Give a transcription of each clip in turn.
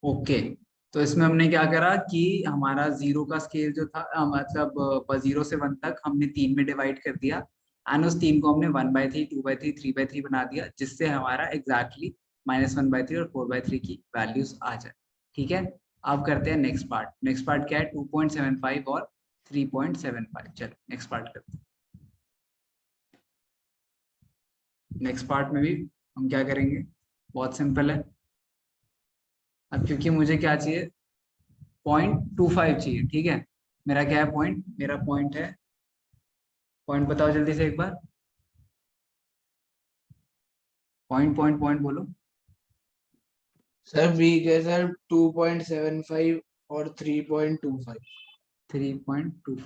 Okay, तो इसमें हमने क्या करा कि हमारा जीरो का स्केल जो था मतलब 0 से 1 तक हमने 3 में डिवाइड कर दिया, एंड उस 3 को हमने 1/3, 2/3, 3/3 बना दिया, जिससे हमारा एग्जैक्टली -1/3 और 4/3 की वैल्यूज आ जाए। ठीक है, अब करते हैं नेक्स्ट पार्ट। नेक्स्ट पार्ट क्या है? 2.75 और 3.75। चलो नेक्स्ट पार्ट करते हैं। नेक्स्ट पार्ट में भी हम क्या करेंगे? बहुत सिंपल है। अब क्योंकि मुझे क्या चाहिए, 0.25 चाहिए। ठीक है, मेरा क्या है पॉइंट? मेरा पॉइंट है, पॉइंट बताओ जल्दी से एक बार। पॉइंट पॉइंट पॉइंट बोलो। सर वीक है सर 2.75 और 3.25। 3.25।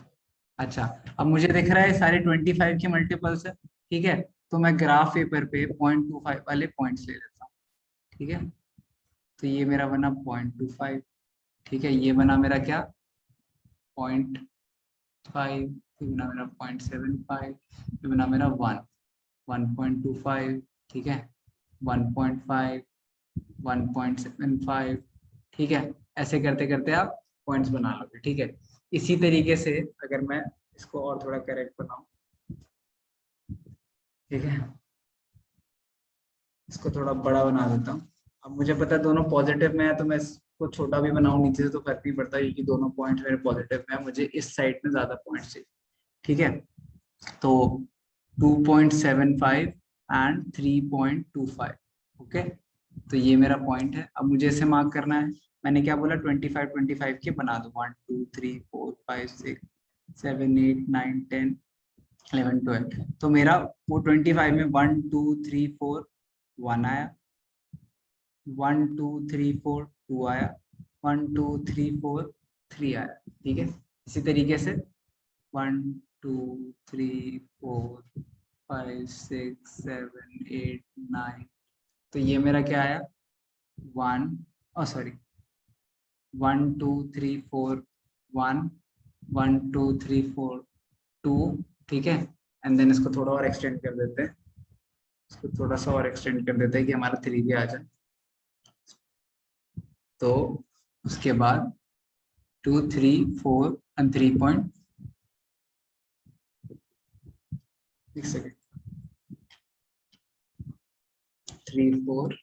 अच्छा, अब मुझे दिख रहा है सारे 25 के मल्टीपल्स है। ठीक है, तो मैं ग्राफ पेपर पे 0.25 वाले पॉइंट्स ले लेता हूँ। ठीक है, तो ये मेरा बना 0.25। ठीक है, ये बना मेरा क्या? 0.5। ये बना मेरा 0.75। ये बना मेरा 1.25। ठीक है, 1.5, 1.75। ठीक है, ऐसे करते करते आप पॉइंट्स बना लोगे। ठीक है, इसी तरीके से अगर मैं इसको और थोड़ा करेक्ट बनाऊं, ठीक है, इसको थोड़ा बड़ा बना देता हूँ। अब मुझे पता है दोनों पॉजिटिव में है, तो मैं इसको छोटा भी बनाऊं नीचे से तो फर्क नहीं पड़ता, क्योंकि दोनों पॉइंट मेरे पॉजिटिव में है, मुझे इस साइड में ज्यादा पॉइंट्स चाहिए। ठीक है, तो 2.75 एंड 3.25। ओके, तो ये मेरा पॉइंट है। अब मुझे इसे मार्क करना है। मैंने क्या बोला? 25 के बना दो। 1 2 3 4 5 6 7 8 9 10 11 12। तो मेरा वो 25 में 1 2 3 4 1 आया, 1 2 3 4 2 आया, 1 2 3 4 3 आया। ठीक है, इसी तरीके से 1 2 3 4 5 6 7 8 9। तो ये मेरा क्या आया? 1, सॉरी, 1 2 3 4 1, 1 2 3 4 2। ठीक है, एंड देन इसको थोड़ा और एक्सटेंड कर देते हैं। इसको थोड़ा सा और एक्सटेंड कर देते हैं कि हमारा 3 भी आ जाए। तो उसके बाद 2 3 4 एंड 3. एक सेकेंड, 3 4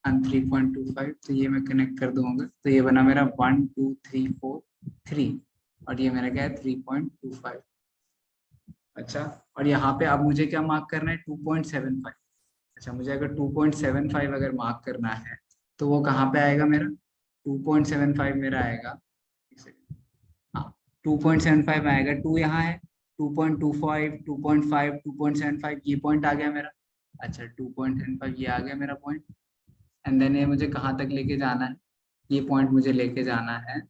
एंड 3.25। तो ये मैं कनेक्ट कर दूंगा, तो ये बना मेरा 1 2 3 4 3, और ये मेरा क्या है? 3.25। अच्छा, और यहाँ पे अब मुझे क्या मार्क करना है? 2.75। अच्छा, मुझे अगर 2.75 अगर मार्क करना है, तो वो कहाँ पे आएगा मेरा? 2.75 मेरा आएगा, एक सेकंड, हाँ, 2.75 आएगा। 2 यहाँ है, 2.25, 2.5, 2.75, ये पॉइंट आ गया मेरा। अच्छा, 2.75 ये आ गया मेरा पॉइंट। एंड देन ये मुझे कहाँ तक लेके जाना है? ये पॉइंट मुझे लेके जाना है,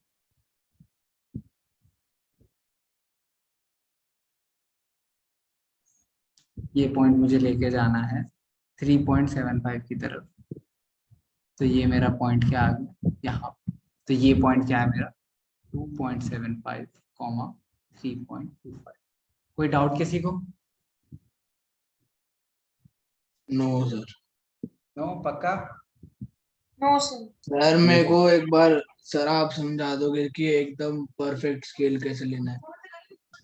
ये पॉइंट मुझे लेके जाना है 3.75 की तरफ। तो ये मेरा पॉइंट क्या आ गया यहाँ पे? तो ये पॉइंट क्या है मेरा? 2.75, 3.25। कोई डाउट किसी को? No sir. नो, पक्का? No sir. सर मेरे देखो, को एक बार सर आप समझा दोगे कि एकदम परफेक्ट स्केल कैसे लेना है?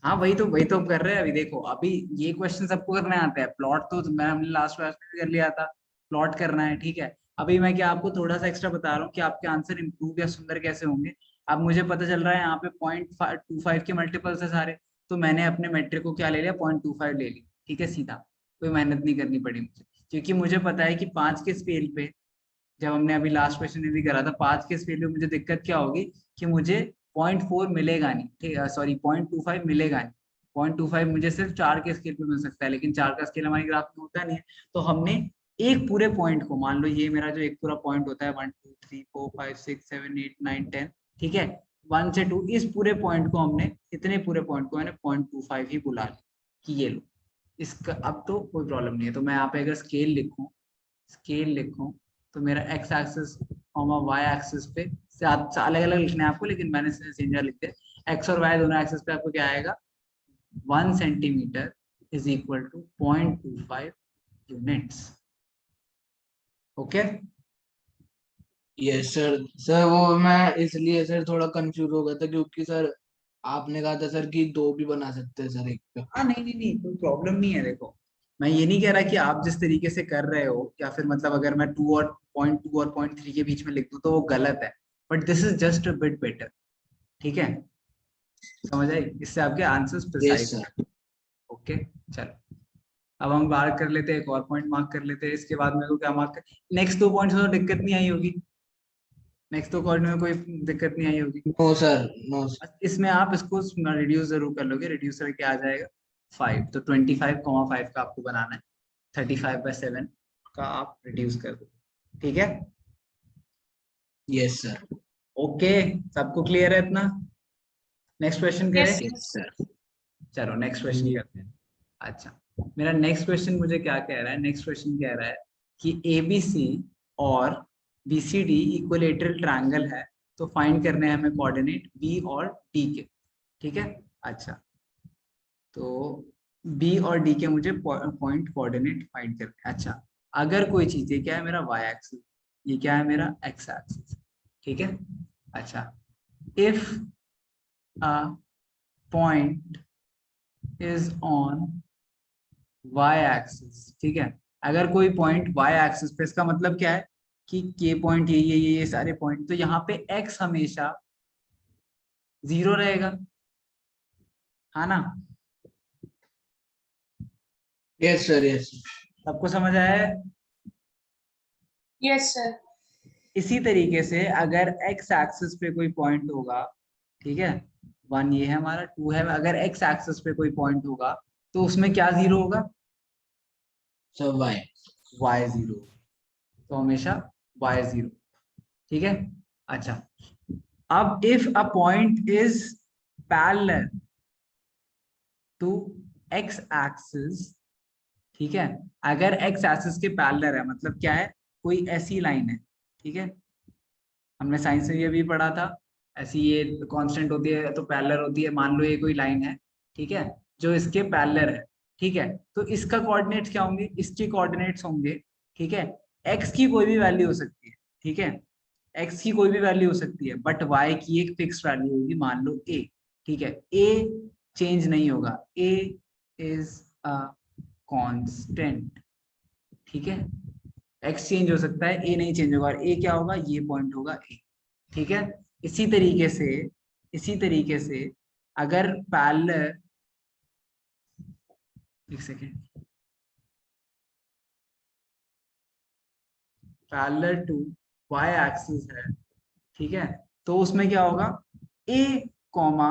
हाँ वही तो हम कर रहे हैं अभी। देखो, अभी ये क्वेश्चन सबको करने आता है। प्लॉट तो मैं हमने लास्ट क्लास में भी कर लिया था, प्लॉट करना है। ठीक है, अभी मैं क्या आपको थोड़ा सा एक्स्ट्रा बता रहा हूँ कि आपके आंसर इंप्रूव या सुंदर कैसे होंगे। अब मुझे पता चल रहा है यहाँ पे 0.25 के मल्टीपल्स है सारे, तो मैंने अपने मेट्रिक को क्या ले लिया? 0.25 ले ली। ठीक है, सीधा, कोई मेहनत नहीं करनी पड़ी मुझे, क्योंकि मुझे पता है कि 5 के स्केल पे, जब हमने अभी लास्ट क्वेश्चन में भी करा था, 5 के स्केल पे मुझे दिक्कत क्या होगी कि मुझे 0.4 मिलेगा नहीं। ठीक है, सॉरी, 0.25 मिलेगा नहीं। 0.25 मुझे सिर्फ 4 के स्केल पे मिल सकता है, लेकिन 4 का स्केल हमारी ग्राफ में होता नहीं है। तो हमने एक पूरे पॉइंट को, मान लो ये मेरा जो एक पूरा पॉइंट होता है, 1 2 3 4 5 6 7 8 9 10, ठीक है, 1 से 2, इस पूरे पॉइंट को हमने, इतने पूरे पॉइंट को मैंने 0.25 ही बुला लिया कि ये लो। इसका अब तो कोई प्रॉब्लम नहीं है। तो मैं यहाँ पे अगर स्केल लिखूं, तो मेरा एक्स एक्सिस और वाई एक्सिस पे से अलग अलग लिखना है आपको, लेकिन मैंने सिंगल लिख दिया। एक्स और वाई दोनों एक्सिस पे आपको क्या आएगा? 1 centimetre is equal to 0.25 units. Okay, yes sir. Sir वो मैं इसलिए सर थोड़ा कंफ्यूज हो गया था क्योंकि सर आपने कहा था सर कि दो भी बना सकते हैं सर एक पे। हाँ नहीं नहीं नहीं, कोई प्रॉब्लम नहीं है। देखो, मैं ये नहीं कह रहा कि आप जिस तरीके से कर रहे हो, या फिर मतलब अगर मैं 2 और पॉइंट 3 के बीच में लिख दूं तो वो गलत है, but this is just a bit better. ठीक है, समझ आई? इससे आपके answers yes precise. Sir. Okay, चलो अब हम बाहर कर लेते हैं, एक और पॉइंट मार्क कर लेते हैं। इसके बाद मेरे को क्या मार्क कर, नेक्स्ट 2 पॉइंट्स में तो दिक्कत नहीं आई होगी, नेक्स्ट 2 पॉइंट में कोई दिक्कत नहीं आई होगी। No sir, no sir. इसमें आप इसको रिड्यूस जरूर कर लोगे, रिड्यूसर क्या आ जाएगा 5, तो 25,5 का आपको बनाना है, 35/7 का आप रिड्यूस कर दो। ठीक है, यस सर। ओके, सबको क्लियर है इतना? नेक्स्ट क्वेश्चन करें? Yes, yes sir. चलो नेक्स्ट क्वेश्चन करते हैं। अच्छा, मेरा नेक्स्ट क्वेश्चन मुझे क्या कह रहा है, नेक्स्ट क्वेश्चन कह रहा है कि ABC और BCD इक्विलेटरल ट्रायंगल है, तो फाइंड करने हैं हमें कोऑर्डिनेट B और D के। ठीक है, अच्छा, तो B और D के मुझे पॉइंट कोऑर्डिनेट फाइंड करने हैं। अच्छा, अगर कोई चीज, ये क्या है मेरा y एक्सिस, ये क्या है मेरा x एक्सिस। ठीक है, अच्छा, if a point is on y axis, ठीक है, अगर कोई पॉइंट y एक्सिस पे, इसका मतलब क्या है कि के पॉइंट ये सारे पॉइंट, तो यहाँ पे x हमेशा 0 रहेगा, है ना? Yes sir. यस। सबको समझ आया है? yes, sir. इसी तरीके से अगर x एक्सिस पे कोई पॉइंट होगा, ठीक है, 1 ये है हमारा, 2 है, अगर x एक्सिस पे कोई पॉइंट होगा तो उसमें क्या 0 होगा? Sir Y. y 0, तो हमेशा y 0। ठीक है, अच्छा, अब if a point is parallel to x axis, ठीक है, अगर x एक्सिस के पैरेलल है, मतलब क्या है, कोई ऐसी लाइन है, ठीक है, हमने साइंस में ये भी पढ़ा था, ऐसी ये कांस्टेंट होती है तो पैरेलल होती है, मान लो ये कोई लाइन है, ठीक है, जो इसके पैरेलल है, ठीक है, तो इसका कोऑर्डिनेट्स क्या होंगे, इसके कोऑर्डिनेट्स होंगे, ठीक है, x की कोई भी वैल्यू हो सकती है, ठीक है, x की कोई भी वैल्यू हो सकती है, बट y की एक फिक्स वैल्यू होगी, मान लो a, ठीक है, a चेंज नहीं होगा, a इज अ कांस्टेंट, ठीक है, x चेंज हो सकता है, a नहीं चेंज होगा, और a क्या होगा, ये पॉइंट होगा a। ठीक है, इसी तरीके से, इसी तरीके से अगर पैरेलल, एक second, parallel to y axis है, ठीक है, तो उसमें क्या होगा, a कॉमा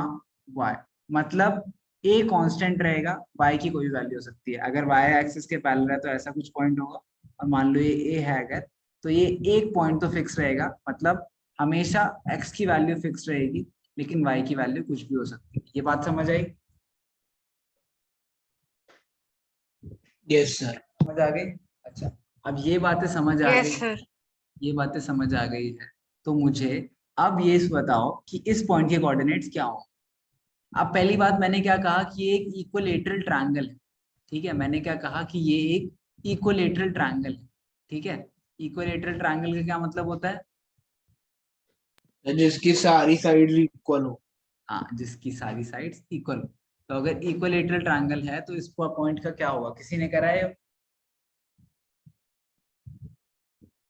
y, मतलब a कांस्टेंट रहेगा, y की कोई भी वैल्यू हो सकती है, अगर y एक्सिस के पैरेलल है तो ऐसा कुछ पॉइंट होगा, और मान लो ये a है अगर, तो ये एक पॉइंट तो फिक्स रहेगा, मतलब हमेशा x की वैल्यू फिक्स रहेगी, लेकिन y की वैल्यू कुछ भी हो सकती है। ये बात समझ आई? Yes sir. समझ आ गई? अच्छा, अब ये बातें समझ आ Yes, गई, sir. ये बातें समझ आ गई है, तो मुझे अब ये बताओ कि इस पॉइंट के कोऑर्डिनेट्स क्या हो। अब पहली बात मैंने क्या कहा कि ये एक इक्विलेटरल ट्रायंगल है, ठीक है, मैंने क्या कहा कि ये एक इक्विलेटरल ट्रायंगल है, ठीक है, इक्विलेटरल ट्रायंगल का क्या मतलब होता है? जिसकी सारी साइड इक्वल हो। हाँ, जिसकी सारी साइड्स इक्वल हो। तो अगर इक्विलेटरल ट्रायंगल है तो इस पॉइंट का क्या होगा, किसी ने करा है?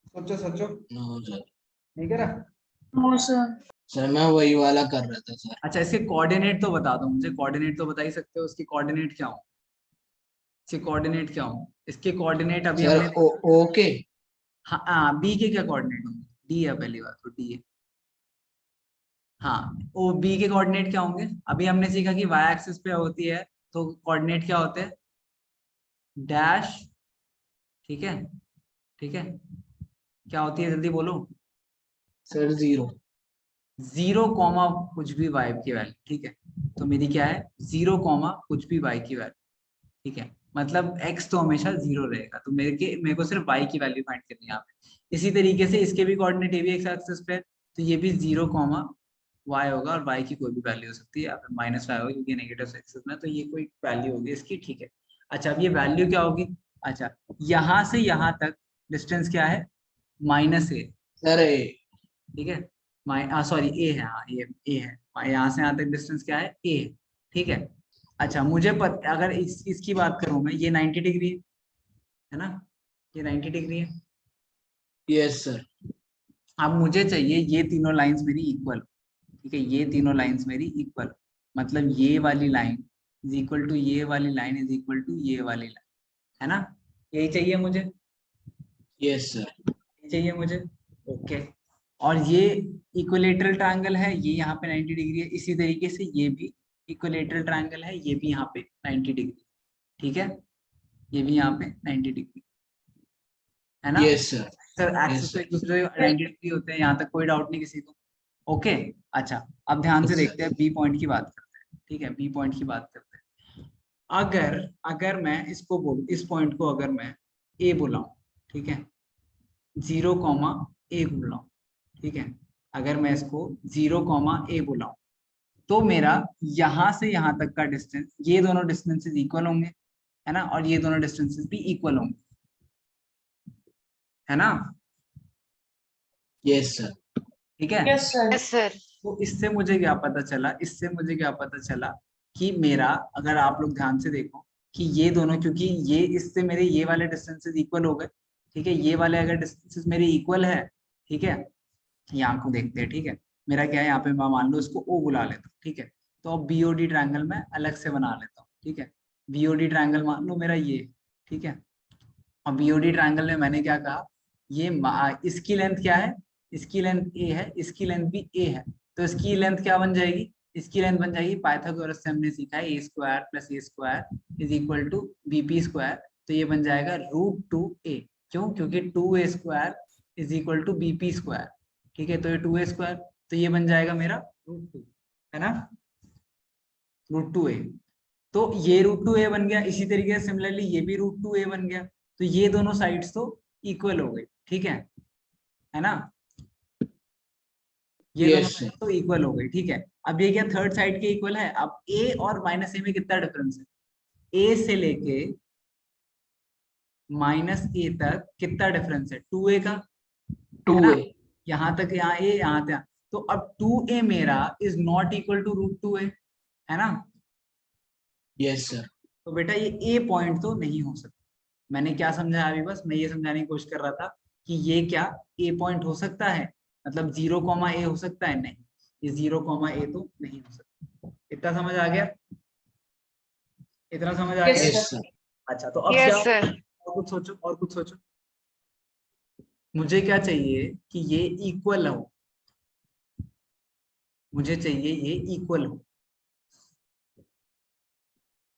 सोचो सोचो, नो सर। नहीं करा? No, sir. सर मैं वही वाला कर रहा था सर। अच्छा, इसके कोऑर्डिनेट तो बता दो मुझे, कोऑर्डिनेट तो बता ही सकते हो, इसके कोऑर्डिनेट क्या हो, इसके कोऑर्डिनेट क्या हो, इसके कोऑर्डिनेट अभी सर हमने, ओके। हाँ हाँ, बी के क्या कोऑर्डिनेट होंगे, डी है पहली बात तो, डी है, हाँ, ओ बी के कोऑर्डिनेट क्या होंगे, अभी हमने सीखा कि वाई एक्सिस पे होती है, तो कोऑर्डिनेट क्या होते हैं, डैश, ठीक है, ठीक है, क्या होती है जल्दी बोलो, सर 0। 0 कॉमा कुछ भी वाई की वैल्यू, ठीक है, तो मेरी क्या है, 0 कॉमा कुछ भी वाई की वैल्यू, ठीक है, मतलब x तो हमेशा 0 रहेगा, तो मेरे को सिर्फ y की वैल्यू फाइंड करनी है यहाँ पे। इसी तरीके से इसके भी कोऑर्डिनेट ये भी x एक्सिस पे है, तो ये भी 0 कॉमा y होगा, और y की कोई भी वैल्यू हो सकती है, या फिर -y होगी क्योंकि नेगेटिव एक्सिस में, तो ये कोई वैल्यू होगी इसकी, ठीक है। अच्छा, अब ये वैल्यू क्या होगी, अच्छा, यहाँ से यहाँ तक डिस्टेंस क्या है, -a, सर ठीक है, सॉरी ए है, हाँ ए है, यहाँ से यहाँ तक डिस्टेंस क्या है, ए है, ठीक है। अच्छा मुझे अगर इसकी बात करूं मैं, ये 90 डिग्री है ना, ये 90 डिग्री है। Yes sir. अब मुझे चाहिए ये तीनों लाइंस मेरी इक्वल, ठीक है, ये तीनों लाइंस मेरी इक्वल, मतलब ये वाली लाइन इज इक्वल टू ये वाली लाइन इज इक्वल टू ये वाली लाइन, है ना, यही चाहिए मुझे, यस सर। यही चाहिए मुझे, ओके। और ये इक्विलेटरल ट्रायंगल है, ये यहाँ पे 90 डिग्री है, इसी तरीके से ये भी इक्विलेटरल ट्रायंगल है, ये भी यहाँ पे 90 डिग्री, ठीक है, ये भी यहाँ पे 90 डिग्री, है ना। Yes sir. Sir yes axis तो सर। एक दूसरे 90 डिग्री होते हैं, यहाँ तक कोई डाउट नहीं किसी को, ओके। अच्छा अब ध्यान से देखते हैं, बी पॉइंट की बात करते हैं, ठीक है, बी पॉइंट की बात करते हैं। अगर अगर मैं इसको बोलूं, इस पॉइंट को अगर मैं ए बुलाऊं, ठीक है, 0, ए बुलाऊं, ठीक है, अगर मैं इसको 0, ए बुलाऊं, तो मेरा यहां से यहां तक का डिस्टेंस, ये दोनों डिस्टेंसेस इक्वल होंगे, है ना, और ये दोनों डिस्टेंसेस भी इक्वल होंगे, है ना, यस सर। ठीक है। Yes sir. तो इससे मुझे क्या पता चला, इससे मुझे क्या पता चला कि मेरा, अगर आप लोग ध्यान से देखो कि ये दोनों, क्योंकि ये इससे मेरे ये वाले डिस्टेंसेस इक्वल हो गए, ठीक है, ये वाले अगर डिस्टेंसेस मेरे इक्वल है, ठीक है, यहाँ को देखते हैं, ठीक है, मेरा क्या है, यहाँ पे मैं मान लो इसको ओ बुला लेता हूँ, ठीक है, तो अब बीओडी ट्रायंगल मैं अलग से बना लेता हूँ, ठीक है, बीओडी ट्रायंगल मान लो मेरा ये, ठीक है, और बीओडी ट्रायंगल में मैंने क्या कहा, ये इसकी लेंथ क्या है, इसकी लेंथ ए है, इसकी लेंथ भी ए है, तो इसकी लेंथ क्या बन जाएगी, इसकी लेंथ बन जाएगी, पाइथागोरस से हमने सीखा है A square plus A square is equal to BP square, तो ये बन जाएगा √2a, क्यों, क्योंकि 2a square is equal to BP square, ठीक है, तो ये 2a स्क्वायर, तो ये बन जाएगा मेरा √2, है ना, √2a, तो ये √2a बन गया, इसी तरीके से सिमिलरली ये भी √2a बन गया, तो ये दोनों साइड्स तो इक्वल हो गई, ठीक है ना, ये दोनों यस साइड सर। तो इक्वल हो गई, ठीक है। अब ये क्या थर्ड साइड के इक्वल है, अब ए और माइनस ए में कितना डिफरेंस है, ए से लेके माइनस ए तक कितना डिफरेंस है, 2a का, है ना, 2a। यहाँ तक यहाँ ए, यहाँ तक, तो अब 2a मेरा is not equal to √2a, है ना, यस सर। तो बेटा ये ए पॉइंट तो नहीं हो सकता। मैंने क्या समझा अभी, बस मैं ये समझाने की कोशिश कर रहा था कि ये क्या ए पॉइंट हो सकता है, मतलब 0, ए हो सकता है, नहीं, ये 0, ए तो नहीं हो सकता। इतना समझ आ गया, इतना समझ आ यस गया। Yes sir. सर। अच्छा तो अब क्या, और कुछ सोचो, और कुछ सोचो, मुझे क्या चाहिए कि ये इक्वल हो, मुझे चाहिए ये इक्वल हो,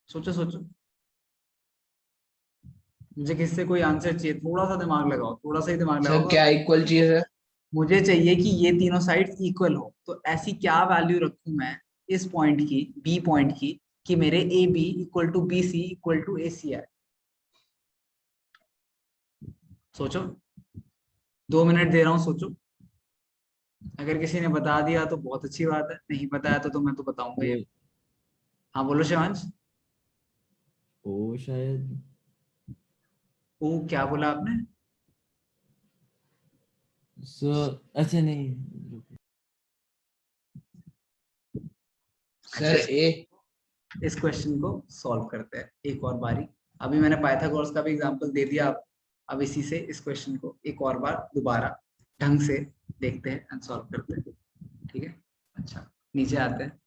सोचो सोचो, मुझे किससे कोई आंसर चाहिए, थोड़ा सा दिमाग लगाओ, थोड़ा सा ही दिमाग सर लगाओ। क्या इक्वल चाहिए सर? मुझे चाहिए कि ये तीनों साइड्स इक्वल हो, तो ऐसी क्या वैल्यू रखूं मैं इस पॉइंट की, बी पॉइंट की, कि मेरे A B equal to B C equal to A C आए, सोचो, 2 मिनट दे रहा हूँ, सोचो। अगर किसी ने बता दिया तो बहुत अच्छी बात है, नहीं बताया तो मैं तो बताऊंगा वो ये। हाँ बोलो शिवांश। वो शायद ओ क्या बोला आपने, अच्छा नहीं, सर ए। इस क्वेश्चन को सॉल्व करते हैं एक और बारी, अभी मैंने पाइथागोरस का भी एग्जांपल दे दिया, अब इसी से इस क्वेश्चन को एक और बार दोबारा ढंग से देखते हैं एंड सॉल्व करते हैं, ठीक है। अच्छा नीचे आते हैं,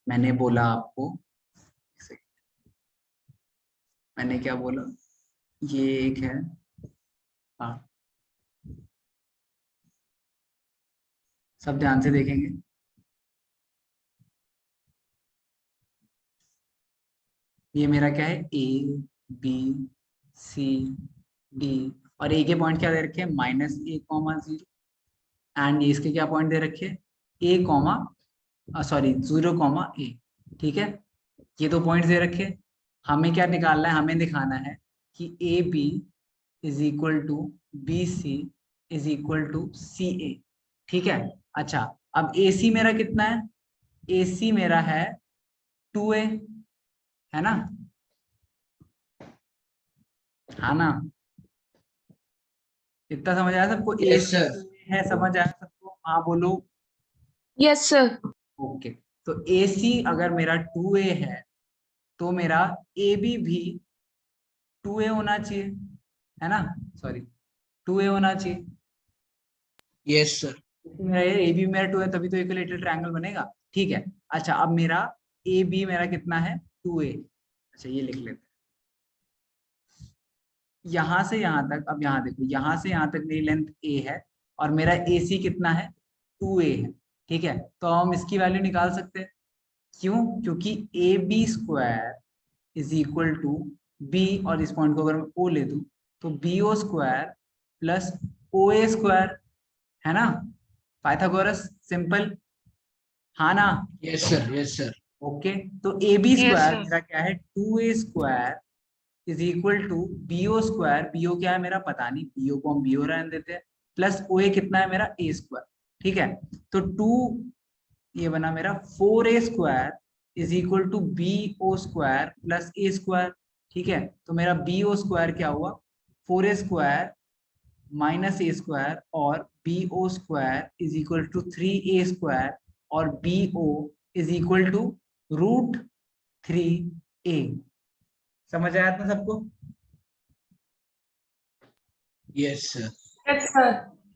मैंने बोला आपको, मैंने क्या बोला, ये एक है, हाँ सब ध्यान से देखेंगे, ये मेरा क्या है, ए बी सी डी, और ए के पॉइंट क्या दे रखे हैं, -a, 0, एंड इसके क्या पॉइंट दे रखे हैं, सॉरी 0, ठीक है, ये 2 पॉइंट दे रखे हैं। हमें क्या निकालना है, हमें दिखाना है कि A B is equal to B C is equal to C A, ठीक है। अच्छा अब ए सी मेरा कितना है, ए सी मेरा है 2a, है ना, हाँ ना, इतना समझ आया सबको? Yes AC sir. है, समझ आया सबको? हाँ बोलो। Yes, sir. ओके, तो AC अगर मेरा 2A है तो मेरा AB भी 2A होना चाहिए, है ना? सॉरी, 2A होना चाहिए। Yes sir. मेरा ये AB मेरा 2 है, तभी तो इक्विलेटरल ट्रायंगल बनेगा। ठीक है, अच्छा अब मेरा AB मेरा कितना है? 2A। अच्छा ये लिख लेते हैं। यहाँ से यहाँ तक, अब यहाँ देखो, यहाँ से यहाँ तक मेरी लेंथ A है और मेरा AC कितना है? 2A है। ठीक है, तो हम इसकी वैल्यू निकाल सकते हैं। क्यों? क्योंकि AB square is equal to B, और इस पॉइंट को अगर मैं O ले दूं तो BO square plus OA square, है ना? पाइथागोरस सिंपल, हाँ ना? Yes sir. Yes sir. Okay, तो AB Yes, स्क्वायर sir. मेरा क्या है? 2A square is equal to BO square. BO क्या है मेरा पता नहीं, BO को हम BO रहने देते हैं, प्लस OA कितना है मेरा? A square. ठीक है, तो 2, ये बना मेरा 4A square is equal to BO square plus A square. ठीक है, तो मेरा BO स्क्वायर क्या हुआ? 4A square minus A square, और BO square is equal to 3A square, और BO is equal to √3A। समझ आया था सबको? Yes sir. Yes, sir.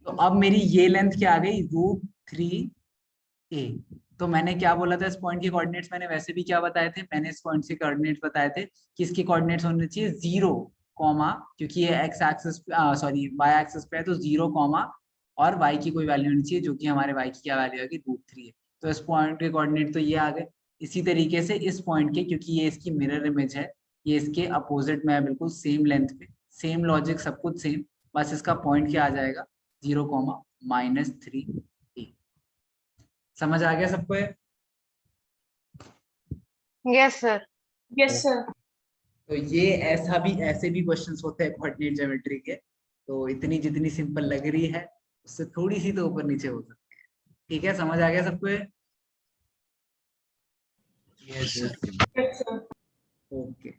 तो अब मेरी ये लेंथ क्या आ गई? √3A। तो मैंने क्या बोला था? इस पॉइंट के कोऑर्डिनेट्स मैंने वैसे भी क्या बताए थे? मैंने इस पॉइंट के कोऑर्डिनेट्स बताए थे कि इसके कोऑर्डिनेट्स होने चाहिए 0, क्योंकि ये x axis sorry y axis पे है, तो 0, और y की कोई वैल्यू नहीं चाहिए, जो कि हमारे y की क्या वैल्यू आएगी? √3 है। तो इस पॉइंट के कोऑर्डिनेट तो ये आ गए। इसी तरीके से इस पॉइंट के, क्योंकि ये इसकी मिरर इमेज है, ये इसके अपोजिट में है, बिल्कुल सेम लेंथ पे, सेम लॉजिक, सब कुछ सेम, बस इसका पॉइंट क्या आ जाएगा? 0, -3A। समझ आ गया सबको ये? Yes, sir. Yes, sir. तो ये ऐसे भी क्वेश्चंस होते हैं कोऑर्डिनेट ज्योमेट्री के। तो इतनी जितनी सिंपल लग रही है, उससे थोड़ी सी तो ऊपर नीचे हो सकती है। ठीक है, समझ आ गया सबको ये? Yes sir. Yes, sir. Okay.